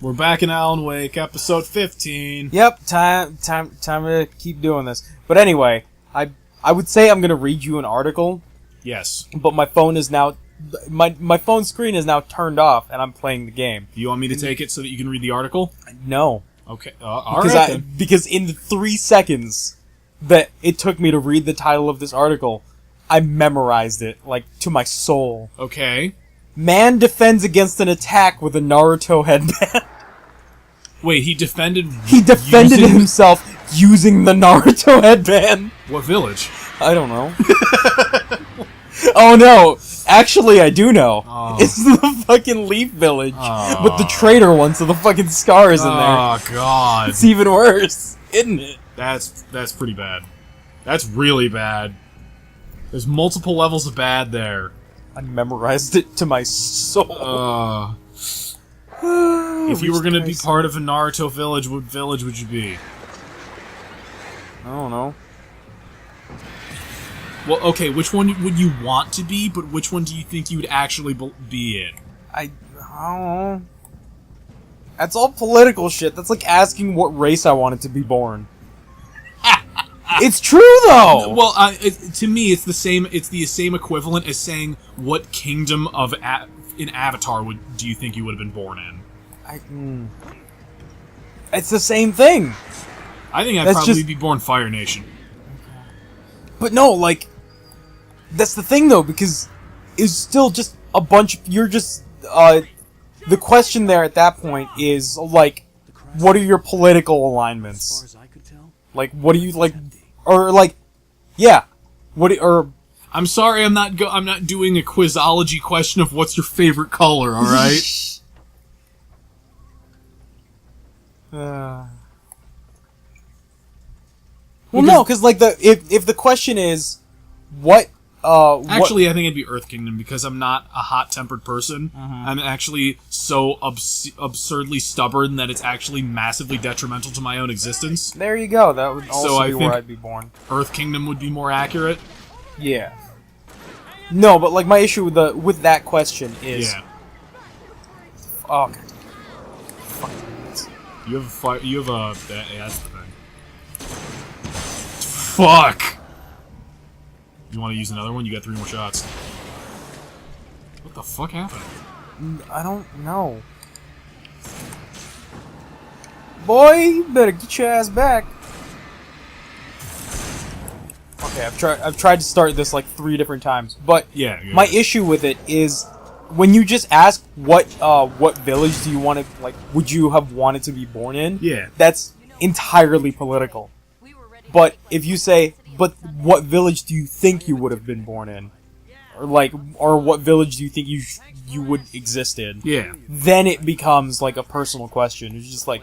We're back in Alan Wake, episode 15. Yep, time to keep doing this. But anyway, I would say I'm gonna read you an article. Yes. But my phone is now my phone screen is now turned off, and I'm playing the game. Do you want me to take it so that you can read the article? No. Okay. All right. Because in the 3 seconds that it took me to read the title of this article, I memorized it like to my soul. Okay. Man defends against an attack with a Naruto headband. Wait, he defended himself using the Naruto headband. What village? I don't know. Oh no! Actually, I do know. Oh. It's the fucking Leaf Village. Oh. With the traitor one, so the fucking scars in there. Oh god. It's even worse, isn't it? That's pretty bad. That's really bad. There's multiple levels of bad there. I memorized it to my soul. If you were gonna be part of a Naruto village, what village would you be? I don't know. Well, okay, which one would you want to be, but which one do you think you would actually be in? I don't know. That's all political shit. That's like asking what race I wanted to be born. It's true, though! Well, to me, it's the same. It's the same equivalent as saying what kingdom of in Avatar do you think you would have been born in? It's the same thing. I think I'd probably be born Fire Nation. But no, like, that's the thing, though, because it's still just a bunch of... You're just... the question there at that point is, like, what are your political alignments? Like, what do you, like... Or, like... Yeah. I'm sorry, I'm not doing a quizology question of what's your favorite color, alright? Well, no, because like if the question is what actually I think it'd be Earth Kingdom because I'm not a hot-tempered person. I'm actually so absurdly stubborn that it's actually massively detrimental to my own existence. There you go. That would also be where I'd be born. Earth Kingdom would be more accurate. Yeah. No, but like my issue with that question is oh, okay. You have a fire. You have a. Yeah, that's the thing. Fuck! You want to use another one? You got 3 more shots. What the fuck happened? I don't know. Boy, you better get your ass back. Okay, I've tried to start this like 3 different times, but my issue with it is when you just ask what village do you want to, like, would you have wanted to be born in? Yeah. That's entirely political. But if you say, but what village do you think you would have been born in? Or what village do you think you would exist in? Yeah. Then it becomes like a personal question. It's just like,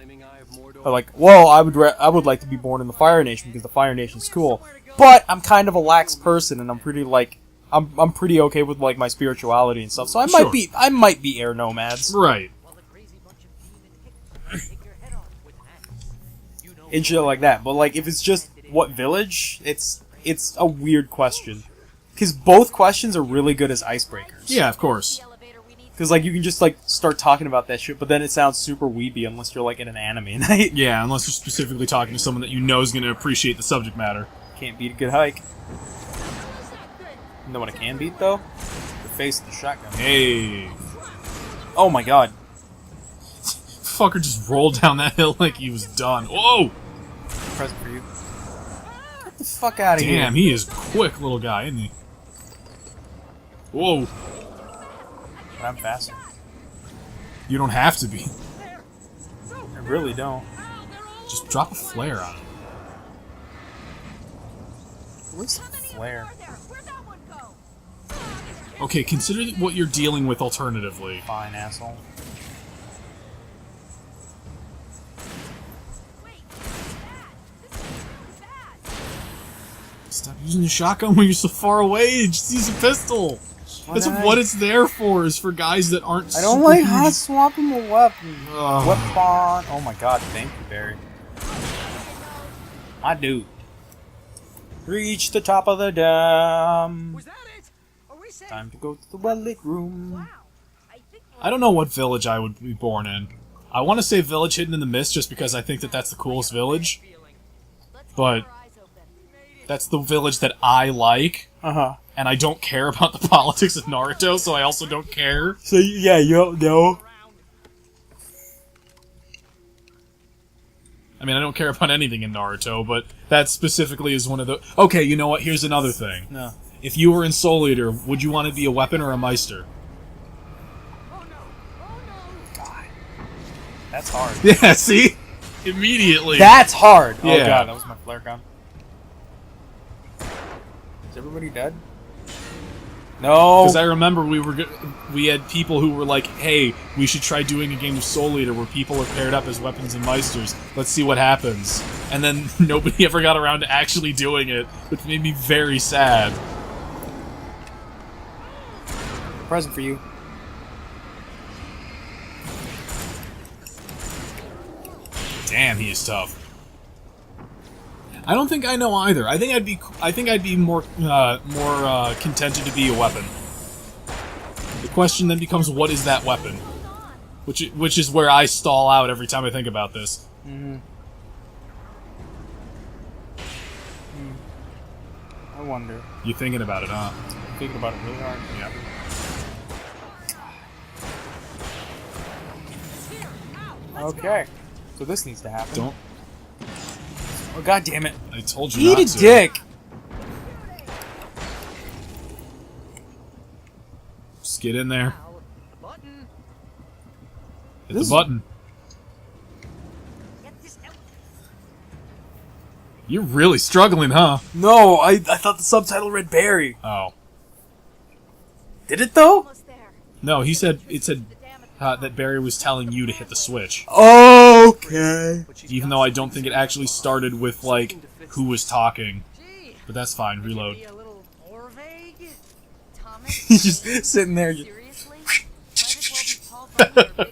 well, I would like to be born in the Fire Nation because the Fire Nation's cool. But I'm kind of a lax person and I'm pretty like I'm pretty okay with like my spirituality and stuff. So I might be air nomads. Right. And shit like that. But like if it's just what village, it's a weird question. Because both questions are really good as icebreakers. Yeah, of course. Because like you can just like start talking about that shit, but then it sounds super weeby unless you're like in an anime night. Yeah, unless you're specifically talking to someone that you know is going to appreciate the subject matter. Can't beat a good hike. You know what I can beat though? The face of the shotgun. Hey. Oh my god. Fucker just rolled down that hill like he was done. Whoa! Present for you. Get the fuck out of here. Damn, he is quick little guy, isn't he? Whoa. But I'm faster. You don't have to be. I really don't. Just drop a flare on him. Where's the flare? Okay, consider what you're dealing with alternatively. Fine, asshole. Stop using the shotgun when you're so far away. Just use a pistol. That's what it's there for, is for guys that aren't I don't like hot swapping a weapon. Weapon. Oh my god, thank you, Barry. My dude. Reach the top of the dam. Was that it? Are we safe? Time to go to the well-lit room. Wow. I think I don't know what village I would be born in. I want to say Village Hidden in the Mist just because I think that that's the coolest village. But that's the village that I like. Uh-huh. And I don't care about the politics of Naruto, so I also don't care. So, yeah, you don't know. I mean, I don't care about anything in Naruto, but that specifically is one of the... Okay, you know what? Here's another thing. No. If you were in Soul Eater, would you want to be a weapon or a Meister? Oh no! Oh no! God. That's hard. Yeah, see? Immediately. That's hard! Oh Yeah. god, that was my flare gun. Is everybody dead? No! Because I remember we had people who were like, hey, we should try doing a game of Soul Eater where people are paired up as weapons and Meisters. Let's see what happens. And then nobody ever got around to actually doing it, which made me very sad. Present for you. Damn, he is tough. I don't think I know either. I think I'd be more contented to be a weapon. The question then becomes, what is that weapon? Which is where I stall out every time I think about this. Mm-hmm. I wonder. You're thinking about it, huh? I'm thinking about it really hard. Yeah. Okay. So this needs to happen. Don't. Oh god damn it. I told you Eat not a to. dick! Just get in there. Ow. The button. Hit This- the button. Get this out. You're really struggling, huh? No, I thought the subtitle read Barry. Oh. Did it though? Almost there. No, it said The damage. that Barry was telling you to hit the switch. Okay. Even though I don't think it actually started with, like, who was talking. Gee. But that's fine, reload. Be a little more vague. Thomas. He's just sitting there. Seriously? Might as well be Paul Bunyan or Bigfoot.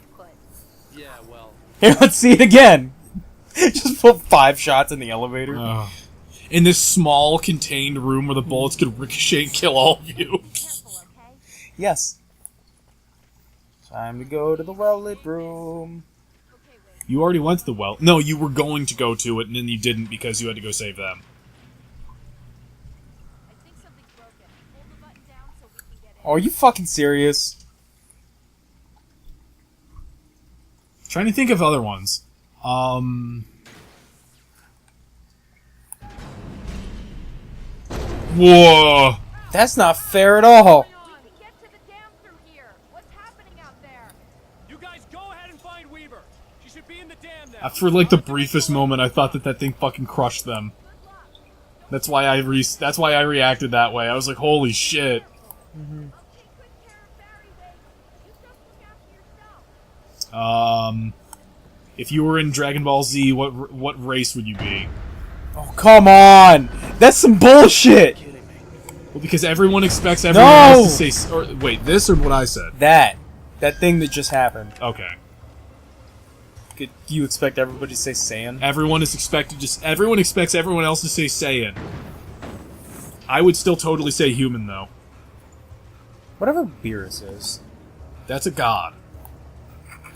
Yeah, well, Here, let's see it again. Just put 5 shots in the elevator. Ugh. In this small, contained room where the bullets could ricochet and kill all of you. Careful, okay? Yes. Time to go to the well-lit room. Okay, wait. You already went to the well. No, you were going to go to it, and then you didn't because you had to go save them. I think something's broken. Hold the button down so we can get in. Oh, are you fucking serious? Trying to think of other ones. Whoa! That's not fair at all. We can get to the dam through here. What's happening out there? you guys go ahead and find Weaver. She should be in the dam now. For like the briefest moment, I thought that thing fucking crushed them. That's why I reacted that way. I was like, holy shit. Okay, good care of Barry, Wade. You just look after yourself. If you were in Dragon Ball Z, what race would you be? Oh, come on. That's some bullshit. Well, because everyone expects everyone No! else to say... Or, wait, this or what I said? That thing that just happened. Okay. Do you expect everybody to say Saiyan? Everyone expects everyone else to say Saiyan. I would still totally say human, though. Whatever Beerus is. That's a god.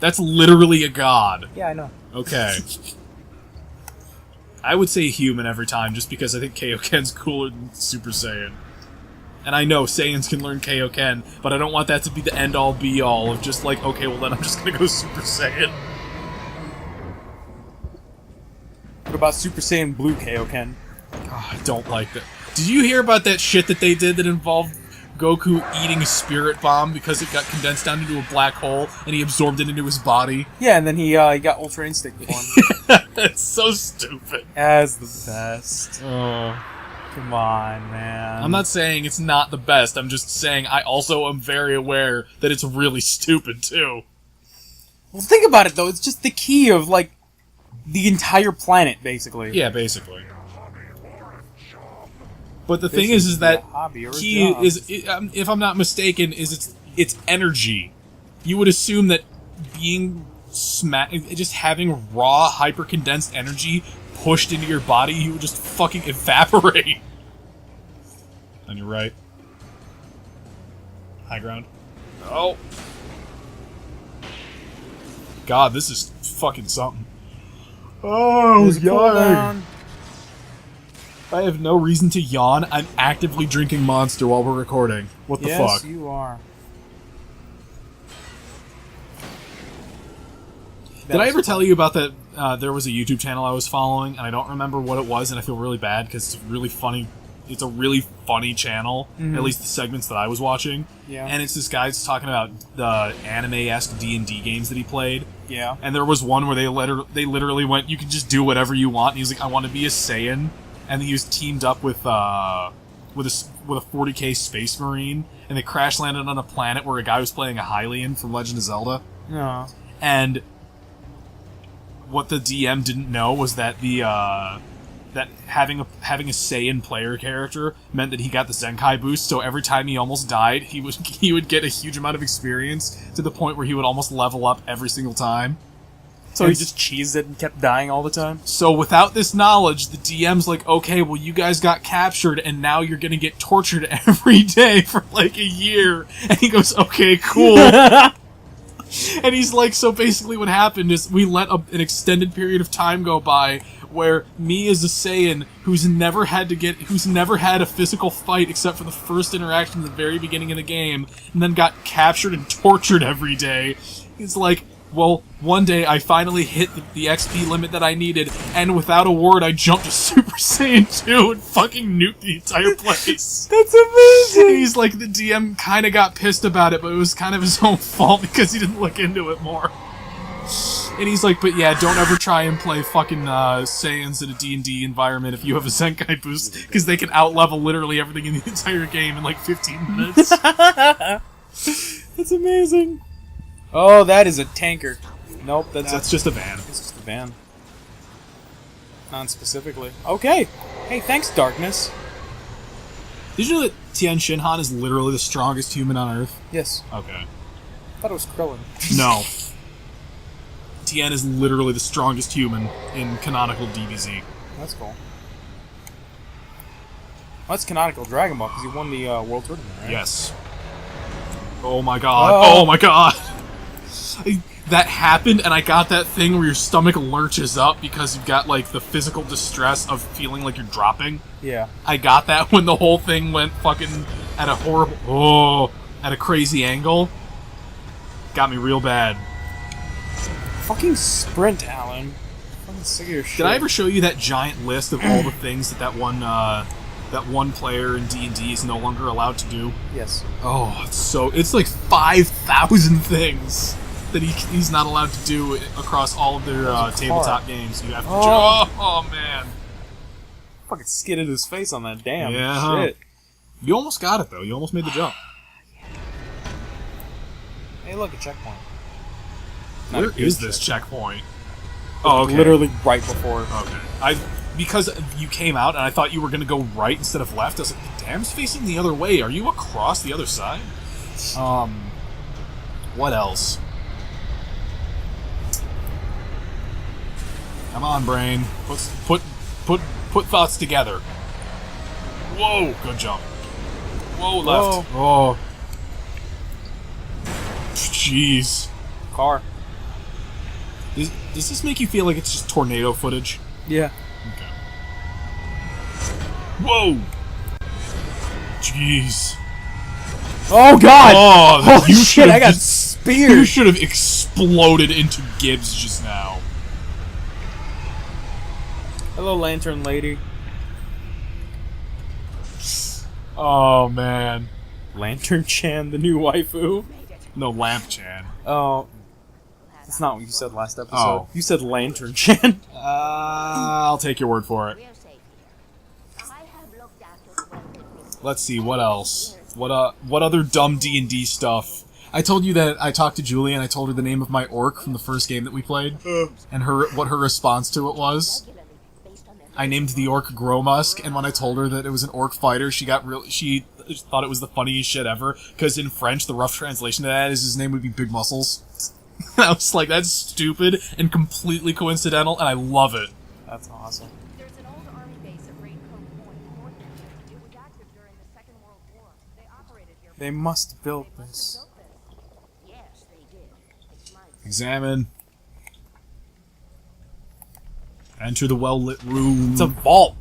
That's literally a god. Yeah, I know. Okay. I would say human every time, just because I think Kaioken's cooler than Super Saiyan. And I know Saiyans can learn Kaioken, but I don't want that to be the end-all, be-all of just like, okay, well then I'm just gonna go Super Saiyan. What about Super Saiyan Blue Kaioken? Oh, I don't like that. Did you hear about that shit that they did that involved Goku eating a spirit bomb because it got condensed down into a black hole and he absorbed it into his body? Yeah, and then he got Ultra Instinct form. That's so stupid. As the best. Oh. Come on, man. I'm not saying it's not the best, I'm just saying I also am very aware that it's really stupid, too. Well, think about it, though. It's just the key of, like, the entire planet, basically. Yeah, basically. But the This thing is a that hobby or a key job. is, if I'm not mistaken, is it's energy. You would assume that being just having raw, hyper-condensed energy pushed into your body, you would just fucking evaporate. On your right. High ground. Oh. God, this is fucking something. Oh, There's a cooldown. I have no reason to yawn. I'm actively drinking Monster while we're recording. What the Yes, fuck? you are. Did I ever tell you about that? There was a YouTube channel I was following, and I don't remember what it was, and I feel really bad because it's really funny. It's a really funny channel, at least the segments that I was watching. Yeah. And it's this guy's talking about the anime-esque D&D games that he played. Yeah. And there was one where they literally went, you can just do whatever you want. And he was like, I want to be a Saiyan. And he was teamed up with a 40k Space Marine, and they crash landed on a planet where a guy was playing a Hylian from Legend of Zelda. No. And what the DM didn't know was that that having a Saiyan player character meant that he got the Zenkai boost, so every time he almost died, he would get a huge amount of experience to the point where he would almost level up every single time. So he just cheesed it and kept dying all the time? So without this knowledge, the DM's like, okay, well, you guys got captured, and now you're gonna get tortured every day for like a year. And he goes, okay, cool. And he's like, so basically what happened is we let an extended period of time go by where me as a Saiyan who's never had a physical fight except for the first interaction at the very beginning of the game, and then got captured and tortured every day. He's like, well, one day I finally hit the XP limit that I needed, and without a word I jumped to Super Saiyan 2 and fucking nuked the entire place. That's amazing! And he's like, the DM kind of got pissed about it, but it was kind of his own fault because he didn't look into it more. And he's like, but yeah, don't ever try and play fucking Saiyans in a D&D environment if you have a Zenkai boost, because they can out-level literally everything in the entire game in like 15 minutes. That's amazing. Oh, that is a tanker. Nope, That's just a van. It's just a van. Non-specifically. Okay. Hey, thanks, Darkness. Did you know that Tien Shinhan is literally the strongest human on Earth? Yes. Okay. I thought it was Krillin. No. Tien is literally the strongest human in canonical DBZ. That's cool. Well, that's canonical Dragon Ball, because he won the World Tournament, right? Yes. Oh my god. Oh. Oh my god. That happened, and I got that thing where your stomach lurches up because you've got, like, the physical distress of feeling like you're dropping. Yeah. I got that when the whole thing went fucking at a crazy angle. Got me real bad. Fucking sprint, Alan. Fucking sick of your shit. Did I ever show you that giant list of all the things that one player in D&D is no longer allowed to do? Yes. Oh, it's like 5,000 things that he's not allowed to do across all of their tabletop games. You have to oh man. Fucking skidded his face on that damn Yeah. shit. You almost got it though. You almost made the jump. Hey, look, a checkpoint. Where is this checkpoint? Oh, okay. Literally right before. Okay. Because you came out and I thought you were going to go right instead of left. I was like, the dam's facing the other way. Are you across the other side? What else? Come on, brain. Put thoughts together. Whoa, good jump. Whoa, left. Whoa. Oh. Jeez. Car. Does this make you feel like it's just tornado footage? Yeah. Okay. Whoa! Jeez. Oh god! Oh, Holy you shit, I got You speared! should have exploded into Gibbs just now. Hello, Lantern Lady. Oh, man. Lantern Chan, the new waifu? No, Lamp Chan. Oh. That's not what you said last episode. Oh. You said Lantern Chan. I'll take your word for it. We're safe here. I have looked after the well. Let's see, what else? What other dumb D&D stuff? I told you that I talked to Julie and I told her the name of my orc from the first game that we played. And what her response to it was. I named the orc Gromusk, and when I told her that it was an orc fighter, she thought it was the funniest shit ever, because in French, the rough translation of that is his name would be Big Muscles. I was like, that's stupid and completely coincidental, and I love it. That's awesome. There's an old army base at Raincoat Point, north of here. It was active during the Second World They must have built this. Yes, they did. It's my Examine. Enter the well-lit room. It's a vault.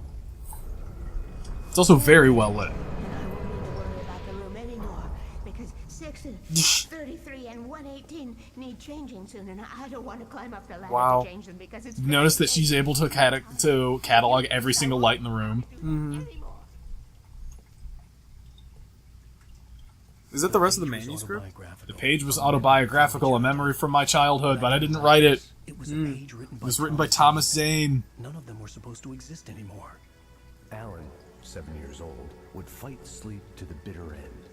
It's also very well lit. And I won't need to worry about the room anymore because 6 and 33 and 118 need changing soon, and I don't want to climb up the ladder Wow. to change them because it's. Notice that she's able to catalog every single light in the room. Is that the rest of the manuscript? The page was autobiographical, a memory from my childhood, but I didn't write it. It was a page written It by was written by Thomas Zane. None of them were supposed to exist anymore. Alan, 7 years old, would fight sleep to the bitter end.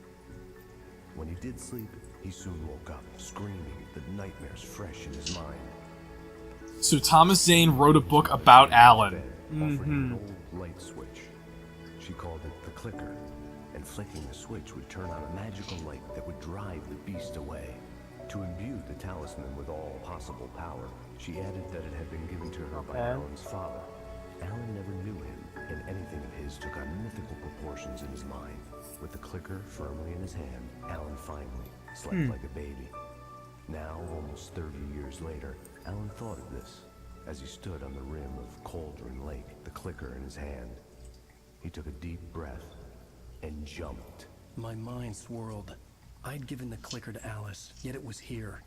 When he did sleep, he soon woke up, screaming, the nightmares fresh in his mind. So Thomas Zane wrote a book about Alan. Offering an old light switch. She called it the clicker, and flicking the switch would turn on a magical light that would drive the beast away. To imbue the talisman with all possible power, she added that it had been given to her by Alan's father. Alan never knew him, and anything of his took on mythical proportions in his mind. With the clicker firmly in his hand, Alan finally slept like a baby. Now, almost 30 years later, Alan thought of this as he stood on the rim of Cauldron Lake, the clicker in his hand. He took a deep breath and jumped. My mind swirled. I'd given the clicker to Alice, yet it was here.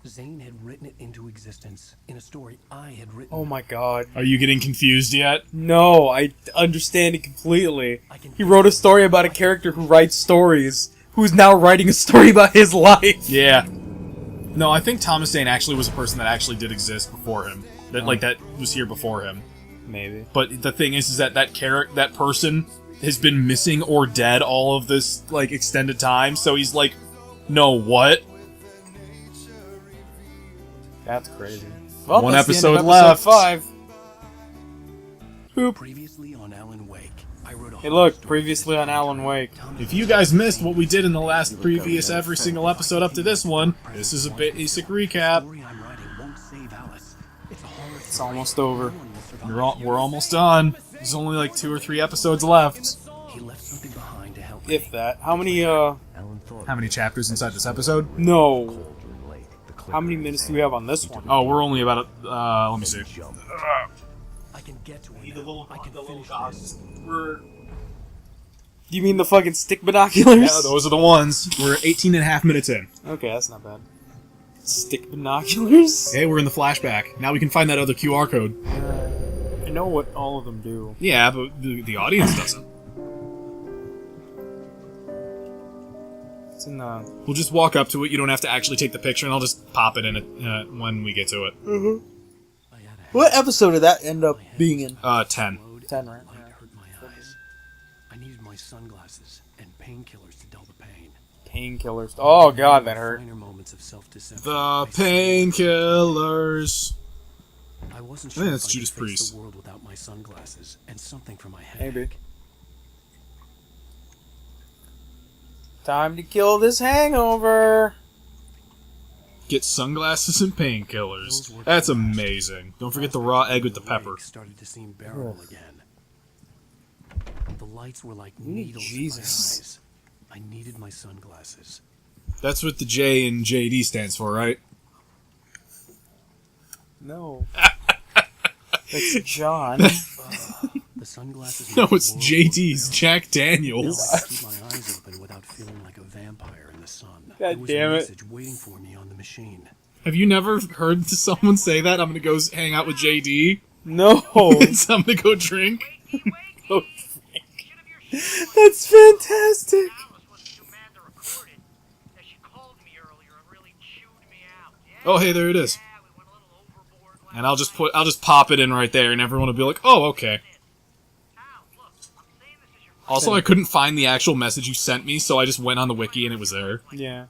Zane had written it into existence in a story I had written. Oh my god. Are you getting confused yet? No, I understand it completely. He wrote a story about a character who writes stories, who's now writing a story about his life. Yeah. No, I think Thomas Zane actually was a person that actually did exist before him. That was here before him. Maybe. But the thing is that that person has been missing or dead all of this extended time. So he's like, no, what? That's crazy. Well, One that's the end of episode left. 5. Boop. Previously on Alan Wake, I wrote a Hey look, previously on Alan Wake. If you guys missed what we did in the last previous every single episode up to this one, this is a basic recap. story I'm writing won't save Alice. It's a horror It's almost over. We're almost done. There's only like 2 or 3 episodes left. He left something behind to help If that. How many, Alan thought How many chapters inside this episode? No. Cauldron Lake, the clicker How many in his minutes do hand. we have on this one? Oh, we're only about let me see. Jumped. I can get to it now. I can finish this. Do you mean the fucking stick binoculars? Yeah, those are the ones. We're 18 and a half minutes in. Okay, that's not bad. Stick binoculars? Okay, we're in the flashback. Now we can find that other QR code. I know what all of them do. Yeah, but the audience doesn't. It's in the... We'll just walk up to it. You don't have to actually take the picture, and I'll just pop it in it when we get to it. I had a What episode did that end up being in? 10. 10, right? light hurt my eyes. I needed my sunglasses and painkillers to dull the pain. Painkillers. Oh god, that hurt. Finer moments of self-deception. The I painkillers. I wasn't I sure think if that's I could Judas face Priest. the world without my sunglasses and something for my headache. Maybe. Time to kill this hangover. Get sunglasses and painkillers. That's amazing. Don't forget the raw egg with the pepper. Wake started to seem bearable again. The lights were like Ooh, needles Jesus. in my eyes. I needed my sunglasses. That's what the J in JD stands for, right? No. That's John. The sunglasses. No, made the it's world JD's look Jack Now Daniels. I could keep my eyes open without feeling like a vampire in the sun. God There was damn a it. message waiting for me on the machine. Have you never heard someone say that? I'm gonna go hang out with JD. No. So I'm gonna go drink. Oh, that's fantastic. Oh, hey, there it is. And I'll just pop it in right there, and everyone will be like, "Oh, okay." Also, I couldn't find the actual message you sent me, so I just went on the wiki and it was there. Yeah.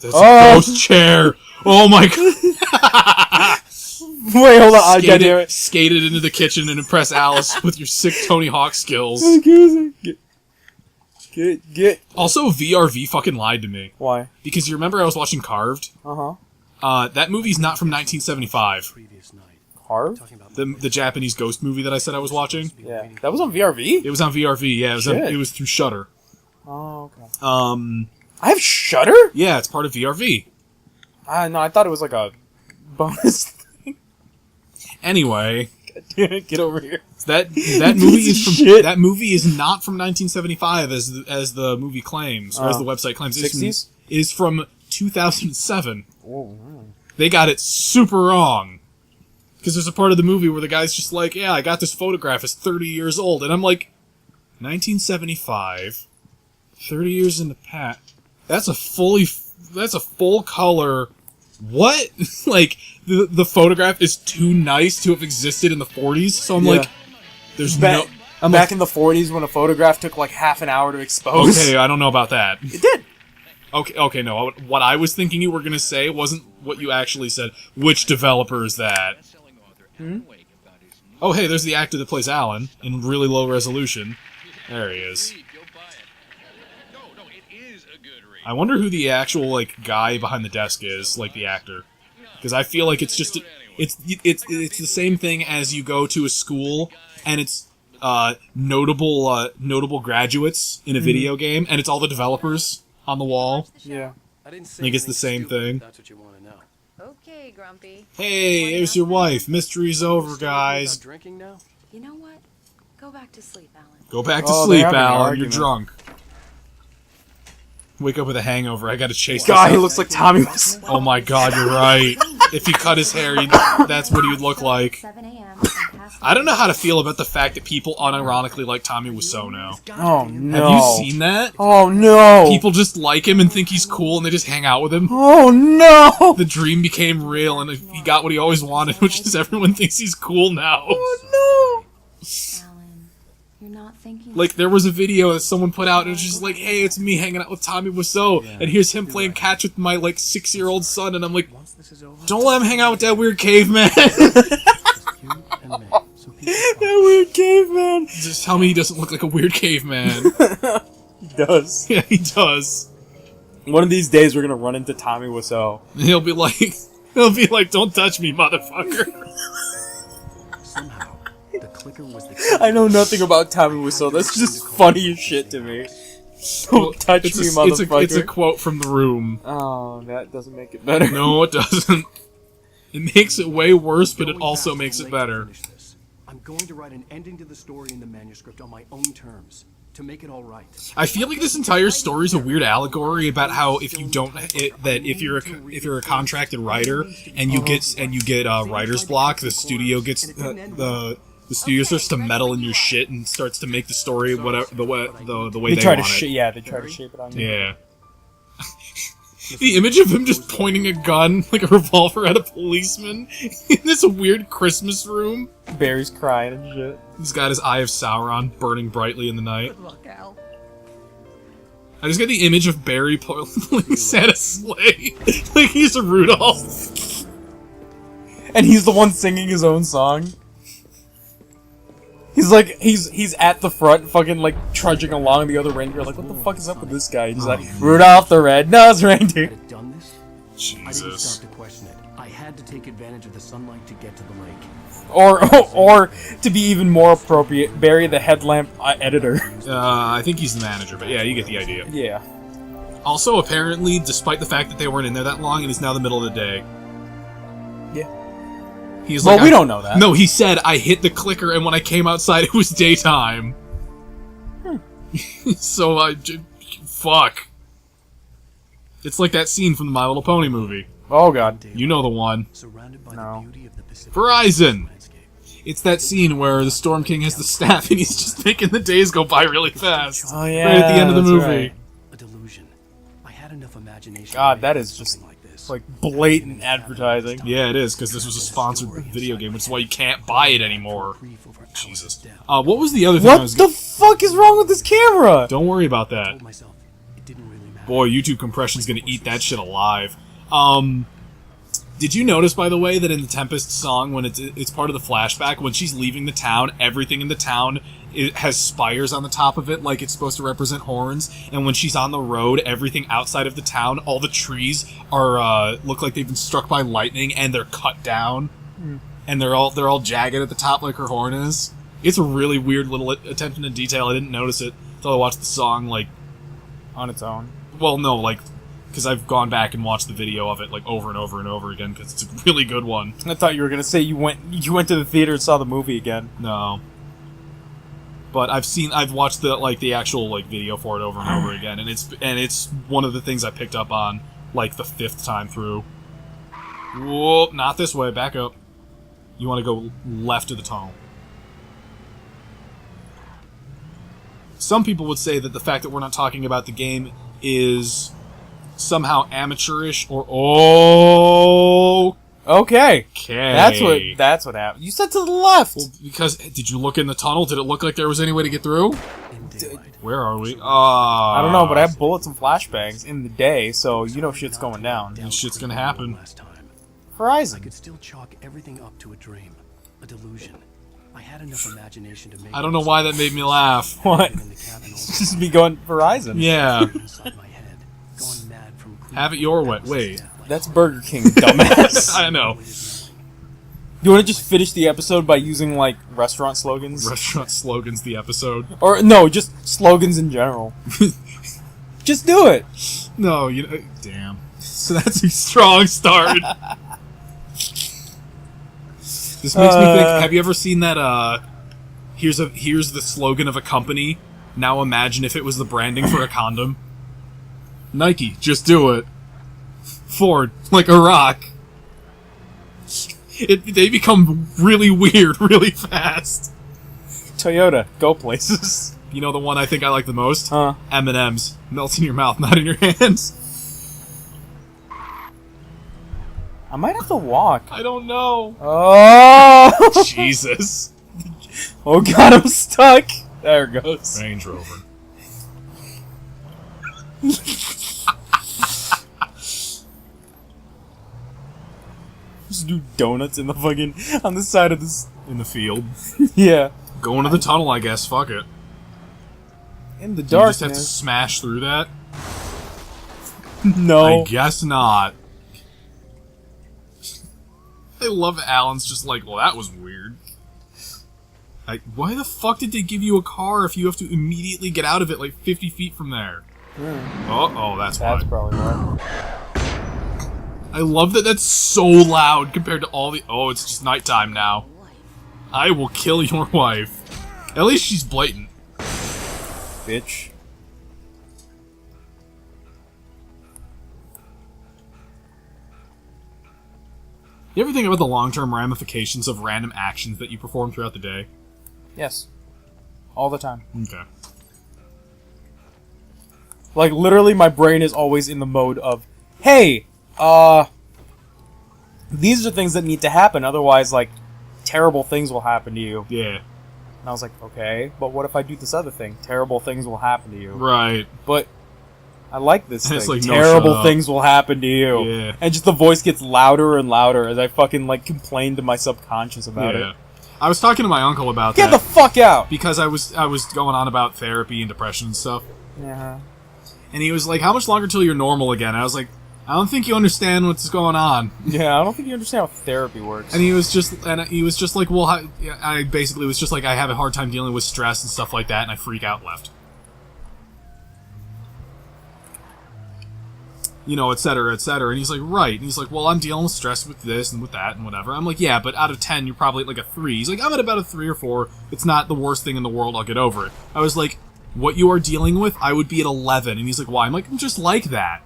There's Oh! a ghost chair. Oh my god! Wait, hold on. God damn it. Skated into the kitchen and impress Alice with your sick Tony Hawk skills. Get. Also, VRV fucking lied to me. Why? Because you remember I was watching Carved? Uh-huh. That movie's not from 1975. Previous night. Carved? Talking about The Japanese ghost movie that I said I was watching. Yeah. That was on VRV? It was on VRV, yeah. It Shit. was through Shudder. Oh, okay. Um, I have Shudder? yeah, it's part of VRV. No, I thought it was like a bonus thing. Anyway, Get over here. that movie is from Shit. that movie is not from 1975 as the movie claims or as the website claims. It's 60s? is from 2007. Oh, They got it super wrong. Because there's a part of the movie where the guy's just like, yeah, I got this photograph, it's 30 years old. And I'm like, 1975, 30 years in the past. That's a full color. What? Like, the photograph is too nice to have existed in the 40s. So I'm Yeah. like, there's no. I'm back like, in the 40s when a photograph took like half an hour to expose. okay, I don't know about that. It did. Okay, no. What I was thinking you were going to say wasn't what you actually said. Which developer is that? Oh, hey, there's the actor that plays Alan in really low resolution. There he is. I wonder who the actual, like, guy behind the desk is, like the actor. Because I feel like it's just... It's the same thing as you go to a school, and it's notable graduates in a video game, and it's all the developers on the wall. Yeah. I didn't say Like, it's the anything same stupid, thing. if That's what you want to know. Okay, Grumpy. Hey, there's your wife. Mystery's over, guys. About drinking now? You know what? Go back to sleep, Alan. Go back to Oh, sleep, they're having an Alan. You're argument. drunk. Wake up with a hangover. I gotta chase God, this he up. looks like Tommy was. Oh my god, you're right. If he cut his hair, that's what he would look like. 7 a.m. I don't know how to feel about the fact that people unironically like Tommy Wiseau now. Oh Have no. you seen that? Oh no. People just like him and think he's cool and they just hang out with him. Oh no. The dream became real and he got what he always wanted, which is everyone thinks he's cool now. Oh Alan, you're not thinking. Like, there was a video that someone put out and it was just like, hey, it's me hanging out with Tommy Wiseau, and here's him playing catch with my, like, 6-year-old son, and I'm like, Once this is over, don't let him hang out with that weird caveman. you and me. So people no. That weird caveman. Just tell me he doesn't look like a weird caveman. He does. Yeah, he does. One of these days we're gonna run into Tommy Wiseau. And he'll be like, don't touch me, motherfucker. somehow the clicker was the I know nothing about Tommy Wiseau. That's just funny as shit to me. Don't touch me, motherfucker. It's a quote from The Room. Oh, that doesn't make it better. No, it doesn't. It makes it way worse, but it also makes it better. I'm going to write an ending to the story in the manuscript on my own terms to make it all right. I feel like this entire story is a weird allegory about how if you don't if you're a contracted writer and you get writer's block, the studio gets the studio starts to meddle in your shit and starts to make the story whatever the way they They try to want it. they try to shape it on you. Yeah. The image of him just pointing a gun, like a revolver, at a policeman in this weird Christmas room. Barry's crying and shit. He's got his Eye of Sauron burning brightly in the night. Good luck, Al. I just got the image of Barry pulling Santa's sleigh. Like he's a Rudolph. And he's the one singing his own song. He's like, he's at the front, fucking like trudging along the other reindeer. Like, what the fuck is up with this guy? And he's like, Rudolph the red-nosed reindeer. Had it done this, I didn't Jesus. start to question it. I had to take advantage of the sunlight to get to the lake. Or to be even more appropriate, Barry the headlamp editor. I think he's the manager, but yeah, you get the idea. Yeah. Also, apparently, despite the fact that they weren't in there that long, it is now the middle of the day. Yeah. He's Well, like, we don't know that. No, he said, I hit the clicker, and when I came outside, it was daytime. So, fuck. It's like that scene from the My Little Pony movie. Oh god. You know the one. Surrounded by No. the beauty of the Pacific Verizon! landscape. It's that scene where the Storm King has the staff, and he's just making the days go by really fast. Oh yeah. Right at the end of the that's movie. right. A delusion. I had enough imagination. God, to that make is just something like this. like blatant advertising. Yeah, it is, because this was a sponsored video game, which is why you can't buy it anymore. Grief over Alice's Jesus. death. What was the other thing I What was the fuck is wrong with this camera? Don't worry about I that. told myself it didn't really matter. Boy, YouTube compression's gonna eat that shit alive. Did you notice, by the way, that in the Tempest song, when it's part of the flashback, when she's leaving the town, everything in the town has spires on the top of it, like it's supposed to represent horns, and when she's on the road, everything outside of the town, all the trees are, look like they've been struck by lightning, and they're cut down, and they're all jagged at the top like her horn is. It's a really weird little attention to detail. I didn't notice it until I watched the song, like, on its own. Well, no, like, because I've gone back and watched the video of it like over and over and over again because it's a really good one. I thought you were gonna say you went to the theater and saw the movie again. No. But I've watched the actual like video for it over and over again, and it's one of the things I picked up on like the 5th time through. Whoa, not this way, back up. You want to go left of the tunnel. Some people would say that the fact that we're not talking about the game is somehow amateurish or Okay. Okay. That's what happened. You said to the left. Well, because did you look in the tunnel? Did it look like there was any way to get through? In daylight. Where are we? I don't know, but I have bullets and flashbangs in the day, so you know shit's going down. And shit's gonna happen. Last time. I Horizon. could still chalk everything up to a dream, a delusion. I had enough imagination to make. I don't know why that made me laugh. What? In the cabin Just be going Horizon. Yeah. inside my head, going mad from Have it your way. Wait. That's Burger King, dumbass. I know. You want to just finish the episode by using, like, restaurant slogans? Restaurant slogans, the episode. Or, no, just slogans in general. Just do it! No, you know. Damn. So that's a strong start. This makes me think. Have you ever seen that? Here's the slogan of a company. Now imagine if it was the branding for a condom. Nike, just do it. Ford, like a rock. They become really weird really fast. Toyota, go places. You know the one I think I like the most? Huh? M&M's. Melts in your mouth, not in your hands. I might have to walk. I don't know. Oh! Jesus. Oh god, I'm stuck! There it goes. Range Rover. Just do donuts in the fucking... on the side of this... In the field. Yeah. Go into the tunnel, I guess. Fuck it. In the Do you just have to darkness. smash through that? No. I guess not. I love that Alan's just like, well, that was weird. Why the fuck did they give you a car if you have to immediately get out of it like 50 feet from there? Oh, that's why. That's probably why. I love that that's so loud compared to all the... Oh, it's just nighttime now. I will kill your wife. At least she's blatant. Bitch. You ever think about the long-term ramifications of random actions that you perform throughout the day? Yes. All the time. Okay. Like, literally, my brain is always in the mode of, hey, these are things that need to happen, otherwise, like, terrible things will happen to you. Yeah. And I was like, okay, but what if I do this other thing? Terrible things will happen to you. Right. But I like this And thing. it's like, no, Terrible shut up. things will happen to you. Yeah. And just the voice gets louder and louder as I fucking, like, complain to my subconscious about Yeah. it. I was talking to my uncle about Get that. the fuck out! Because I was going on about therapy and depression and stuff. Yeah. And he was like, how much longer till you're normal again? And I was like, I don't think you understand what's going on. Yeah, I don't think you understand how therapy works. And he was just like, well, I basically was just like, I have a hard time dealing with stress and stuff like that, and I freak out left. You know, et cetera, et cetera. And he's like, right. And he's like, well, I'm dealing with stress with this and with that and whatever. I'm like, yeah, but out of 10, you're probably at like a 3. He's like, I'm at about a 3 or 4. It's not the worst thing in the world. I'll get over it. I was like, what you are dealing with, I would be at 11. And he's like, why? I'm like, I'm just like that.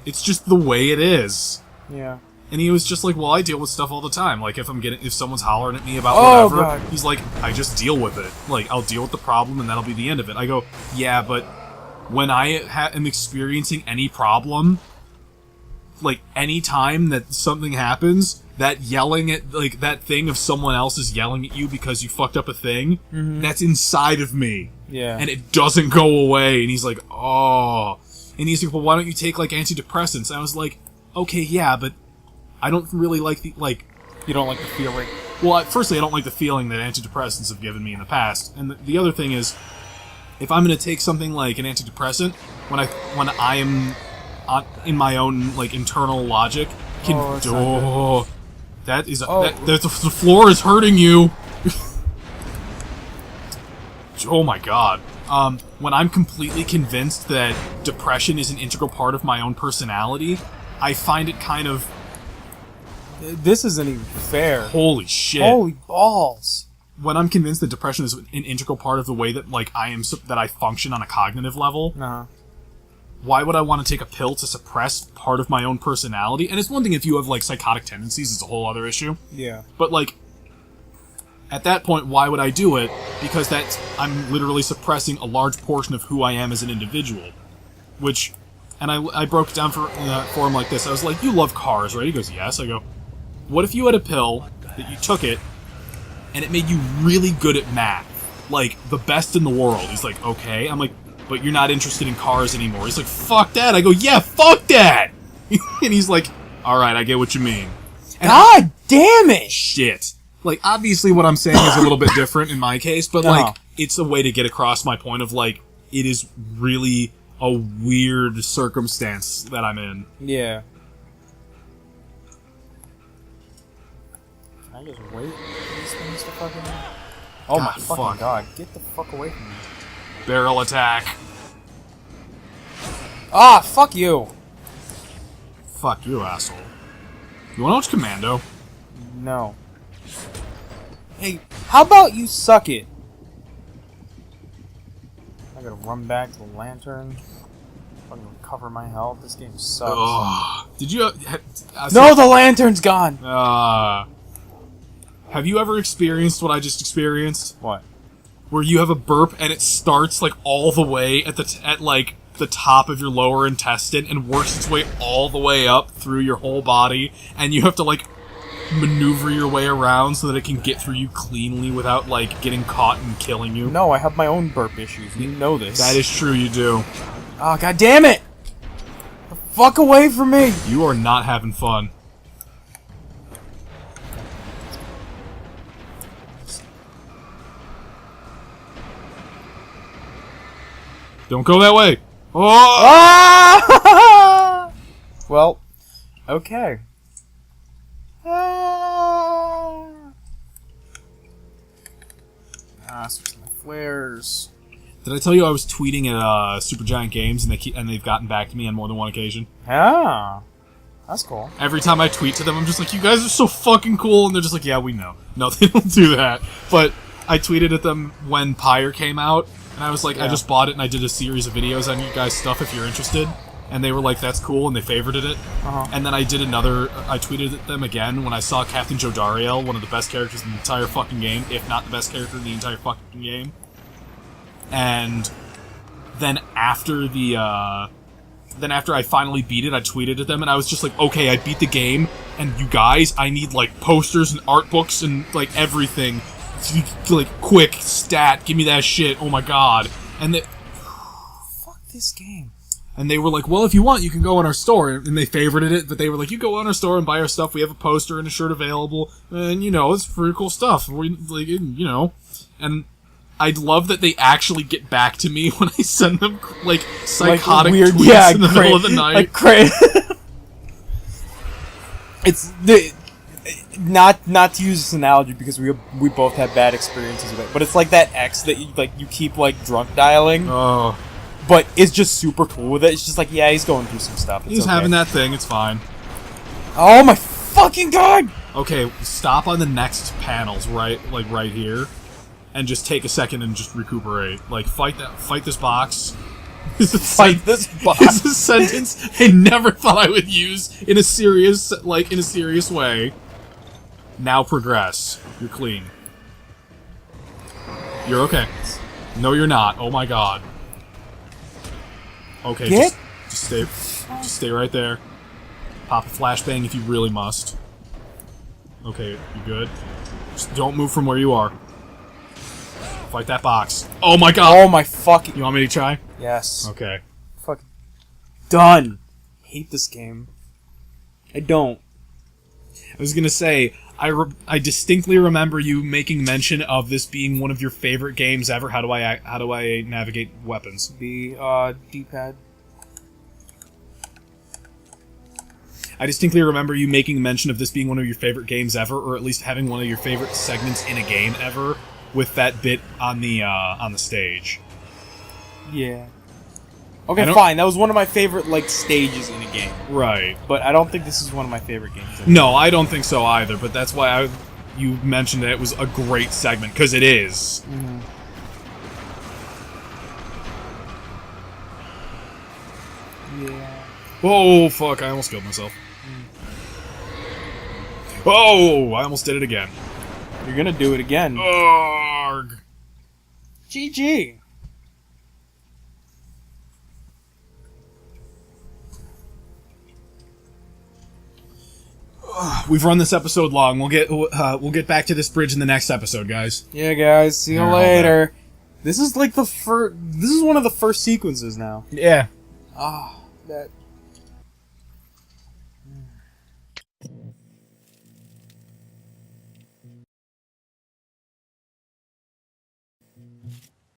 It's just the way it is. Yeah. And he was just like, well, I deal with stuff all the time. Like, if someone's hollering at me about Oh, whatever, God. he's like, I just deal with it. Like, I'll deal with the problem and that'll be the end of it. I go, yeah, but when I am experiencing any problem, like, any time that something happens, that yelling at, like, that thing of someone else is yelling at you because you fucked up a thing, that's inside of me. Yeah. And it doesn't go away. And he's like, oh. And he's like, well, why don't you take, like, antidepressants? And I was like, okay, yeah, but I don't really like the, like... You don't like the feeling. Well, firstly, I don't like the feeling that antidepressants have given me in the past. And the other thing is, if I'm going to take something like an antidepressant, when I am in my own, like, internal logic, that's not that is... the floor is hurting you! Oh my god. when I'm completely convinced that depression is an integral part of my own personality, I find it kind of... This isn't even fair. Holy shit. Holy balls. When I'm convinced that depression is an integral part of the way that, like, that I function on a cognitive level, why would I want to take a pill to suppress part of my own personality? And it's one thing if you have, like, psychotic tendencies, it's a whole other issue. Yeah. But, like, at that point, why would I do it? Because I'm literally suppressing a large portion of who I am as an individual. Which, and I broke it down for him like this. I was like, you love cars, right? He goes, yes. I go, what if you had a pill that you took it, and it made you really good at math? Like, the best in the world. He's like, okay. I'm like, but you're not interested in cars anymore. He's like, fuck that. I go, yeah, fuck that! And he's like, alright, I get what you mean. And God damn it! Shit. Like, obviously what I'm saying is a little bit different in my case, but, like, it's a way to get across my point of, like, it is really a weird circumstance that I'm in. Yeah. Can I just wait for these things to fucking... Oh my fucking god, get the fuck away from me. Barrel attack. Ah, fuck you! Fuck you, asshole. You wanna watch Commando? No. Hey, how about you suck it? I gotta run back to the lantern. Fucking recover my health. This game sucks. Ugh. Did you... No, the lantern's gone! Have you ever experienced what I just experienced? What? Where you have a burp and it starts, like, all the way at the top of your lower intestine and works its way all the way up through your whole body, and you have to, like, maneuver your way around so that it can get through you cleanly without, like, getting caught and killing you? No, I have my own burp issues. You know this. That is true, you do. Oh, god damn it! The fuck away from me! You are not having fun. Don't go that way! Oh! Ah! Well, okay. Switch my flares. Did I tell you I was tweeting at Supergiant Games and they've gotten back to me on more than one occasion? Ah, that's cool. Every time I tweet to them, I'm just like, you guys are so fucking cool, and they're just like, yeah, we know. No, they don't do that. But I tweeted at them when Pyre came out, and I was like, I just bought it and I did a series of videos on you guys' stuff if you're interested. And they were like, that's cool, and they favorited it. And then I tweeted at them again when I saw Captain Jodariel, one of the best characters in the entire fucking game, if not the best character in the entire fucking game. And then after I finally beat it, I tweeted at them, and I was just like, okay, I beat the game, and you guys, I need, like, posters and art books and, like, everything. Like, quick, stat, give me that shit, oh my god. And fuck this game. And they were like, well, if you want, you can go on our store. And they favorited it, but they were like, you go on our store and buy our stuff. We have a poster and a shirt available. And, you know, it's pretty cool stuff. We, like, you know. And I'd love that they actually get back to me when I send them, like, psychotic like weird, tweets in the middle of the night. Like, it's not to use this analogy because we both had bad experiences with it, but it's like that ex that you keep, like, drunk dialing. Oh. But is just super cool with it. It's just like, yeah, he's going through some stuff. He's having that thing, it's fine. Oh my fucking god! Okay, stop on the next panels, right here, and just take a second and just recuperate. Like, fight this box. Fight this box. It's a sentence I never thought I would use in a serious way. Now progress. You're clean. You're okay. No, you're not. Oh my god. Okay, just stay right there. Pop a flashbang if you really must. Okay, you good? Just don't move from where you are. Fight that box. Oh my god! Oh my fucking... You want me to try? Yes. Okay. Fucking... Done! Hate this game. I don't. I was gonna say, I distinctly remember you making mention of this being one of your favorite games ever. How do I navigate weapons? The D-pad. I distinctly remember you making mention of this being one of your favorite games ever, or at least having one of your favorite segments in a game ever, with that bit on the stage. Yeah. I Okay, don't- fine. That was one of my favorite like stages in a game, Right. but I don't think this is one of my favorite games. No, I don't think so either, but that's why you mentioned that it was a great segment, because it is. Yeah. Oh, fuck, I almost killed myself. Oh, I almost did it again. You're gonna do it again. Arg. GG. We've run this episode long. We'll get back to this bridge in the next episode, guys. Yeah, guys. See you Yeah, all later. This is like the first. This is one of the first sequences now. Yeah. That